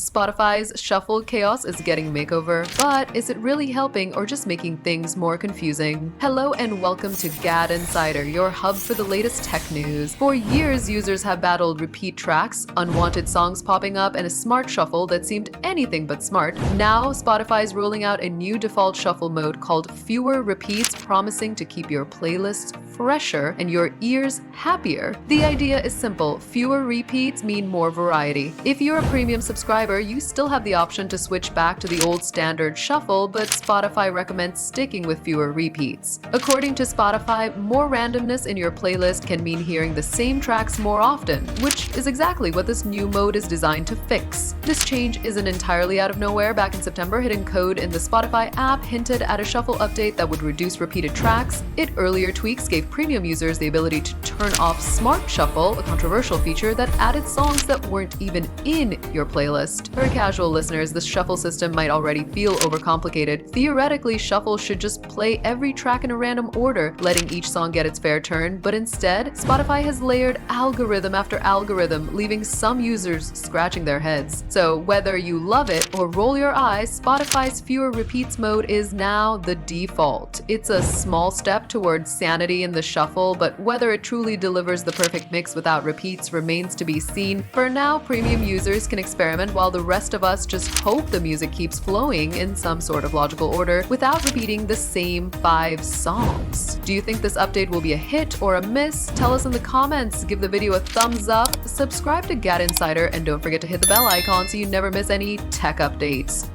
Spotify's shuffle chaos is getting a makeover, but is it really helping or just making things more confusing? Hello and welcome to GadInsider, your hub for the latest tech news. For years, users have battled repeat tracks, unwanted songs popping up, and a smart shuffle that seemed anything but smart. Now, Spotify is rolling out a new default shuffle mode called Fewer Repeats, promising to keep your playlists fresher and your ears happier. The idea is simple. Fewer repeats mean more variety. If you're a premium subscriber, you still have the option to switch back to the old standard shuffle, but Spotify recommends sticking with fewer repeats. According to Spotify, more randomness in your playlist can mean hearing the same tracks more often, which is exactly what this new mode is designed to fix. This change isn't entirely out of nowhere. Back in September, hidden code in the Spotify app hinted at a shuffle update that would reduce repeated tracks. Earlier tweaks gave premium users the ability to turn off Smart Shuffle, a controversial feature that added songs that weren't even in your playlist. For casual listeners, this shuffle system might already feel overcomplicated. Theoretically, shuffle should just play every track in a random order, letting each song get its fair turn, but instead, Spotify has layered algorithm after algorithm, leaving some users scratching their heads. So whether you love it or roll your eyes, Spotify's fewer repeats mode is now the default. It's a small step towards sanity in the shuffle, but whether it truly delivers the perfect mix without repeats remains to be seen. For now, premium users can experiment while the rest of us just hope the music keeps flowing in some sort of logical order without repeating the same 5 songs. Do you think this update will be a hit or a miss? Tell us in the comments, give the video a thumbs up, subscribe to GadInsider, and don't forget to hit the bell icon so you never miss any tech updates.